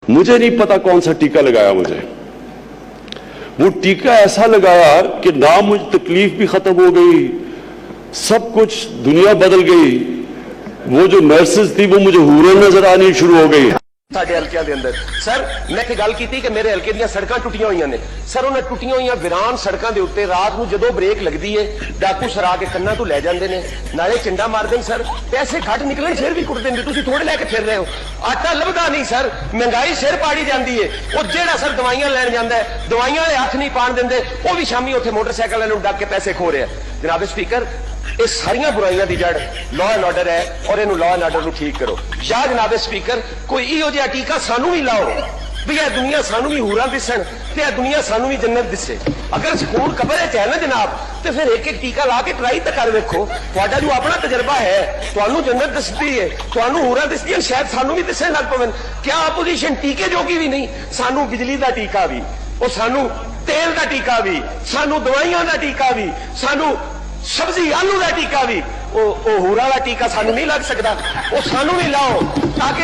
मुझे नहीं पता कौन सा टीका लगाया मुझे। वो टीका ऐसा लगाया कि ना मुझे तकलीफ भी खत्म हो गई, सब कुछ दुनिया बदल गई। वो जो नर्सेस थी वो मुझे हूरें नजर आनी शुरू हो गई। ਸਾਡੇ ਹਲਕਿਆਂ ਦੇ ਅੰਦਰ ਸਰ ਮੈਂ ਇੱਕ ਗੱਲ ਕੀਤੀ ਕਿ ਮੇਰੇ ਹਲਕੇ ਦੀਆਂ ਸੜਕਾਂ ਟੁੱਟੀਆਂ ਹੋਈਆਂ ਨੇ ਸਰ। ਉਹਨਾਂ ਟੁੱਟੀਆਂ ਹੋਈਆਂ ਵਿਰਾਨ ਸੜਕਾਂ ਦੇ ਉੱਤੇ ਰਾਤ ਨੂੰ ਜਦੋਂ ਬ੍ਰੇਕ ਲੱਗਦੀ ਏ ਡਾਕੂ ਸਰਾ ਕੇ ਕੰਨਾਂ ਤੋਂ ਲੈ ਜਾਂਦੇ ਨੇ, ਨਾਲੇ ਚਿੰਡਾ ਮਾਰਦੇ ਨੇ ਸਰ। ਪੈਸੇ ਘੱਟ ਨਿਕਲਣ ਫਿਰ ਵੀ ਕੁੱਟਦੇ ਨੇ, ਤੁਸੀਂ ਥੋੜੇ ਲੈ ਕੇ ਫਿਰ ਰਹੇ ਹੋ। ਆਟਾ ਲੱਭਦਾ ਨਹੀਂ ਸਰ, ਮਹਿੰਗਾਈ ਸਿਰ ਪਾੜੀ ਜਾਂਦੀ ਏ। ਉਹ ਜਿਹੜਾ ਸਰ ਦਵਾਈਆਂ ਲੈਣ ਜਾਂਦਾ ਹੈ, ਦਵਾਈਆਂ ਵਾਲੇ ਹੱਥ ਨਹੀਂ ਪਾਣ ਦਿੰਦੇ, ਉਹ ਵੀ ਸ਼ਾਮੀ ਉੱਥੇ ਮੋਟਰਸਾਈਕਲ ਵਾਲੇ ਨੂੰ ਡੱਕ ਕੇ ਪੈਸੇ ਖੋ ਰਿਹਾ। ਜਨਾਬ ਸਪੀਕਰ, ਇਹ ਸਾਰੀਆਂ ਬੁਰਾਈਆਂ ਦੀ ਜੜ ਲਾਅ ਐਂਡ ਆਰਡਰ ਹੈ ਔਰ ਇਹਨੂੰ ਲਾਅ ਐਂਡ ਆਰਡਰ ਨੂੰ ਠੀਕ ਕਰੋ। ਜਾਂ ਜਨਾਬ ਸਪੀਕਰ ਕੋਈ ਇਹੋ ਜਿਹਾ ਟੀਕਾ ਸਾਨੂੰ ਵੀ ਲਾਓ ਵੀ ਇਹ ਦੁਨੀਆ ਸਾਨੂੰ ਵੀ ਹੂਰਾਂ ਦਿਸਣ ਤੇ ਇਹ ਦੁਨੀਆ ਸਾਨੂੰ ਵੀ ਜੰਨਤ ਦਿਸੇ। ਅਗਰ ਸਕੂਨ ਕਬਰ ਚ ਹੈ ਨਾ ਜਨਾਬ ਤੇ ਫਿਰ ਇੱਕ ਇੱਕ ਟੀਕਾ ਲਾ ਕੇ ਟਰਾਈ ਤਾਂ ਕਰ ਵੇਖੋ। ਤੁਹਾਡਾ ਜੋ ਆਪਣਾ ਤਜਰਬਾ ਹੈ, ਤੁਹਾਨੂੰ ਜੰਨਤ ਦਿਸਦੀ ਹੈ, ਤੁਹਾਨੂੰ ਹੂਰਾਂ ਦਿਸਦੀਆਂ, ਸ਼ਾਇਦ ਸਾਨੂੰ ਵੀ ਦਿਸਣ ਲੱਗ ਪਵਨ। ਕਿਆ ਆਪੋਜੀਸ਼ਨ ਟੀਕੇ ਜੋਗੀ ਵੀ ਨਹੀਂ, ਸਾਨੂੰ ਬਿਜਲੀ ਦਾ ਟੀਕਾ ਵੀ, ਉਹ ਸਾਨੂੰ ਤੇਲ ਦਾ ਟੀਕਾ ਵੀ, ਸਾਨੂੰ ਦਵਾਈਆਂ ਦਾ ਟੀਕਾ ਵੀ, ਸਾਨੂੰ ਸਬਜ਼ੀ ਆਲੂ ਦਾ ਟੀਕਾ ਵੀ, ਉਹ ਹੂਰਾਂ ਦਾ ਟੀਕਾ ਸਾਨੂੰ ਨਹੀਂ ਲੱਗ ਸਕਦਾ। ਉਹ ਸਾਨੂੰ ਵੀ ਲਾਓ ਤਾਂ ਕਿ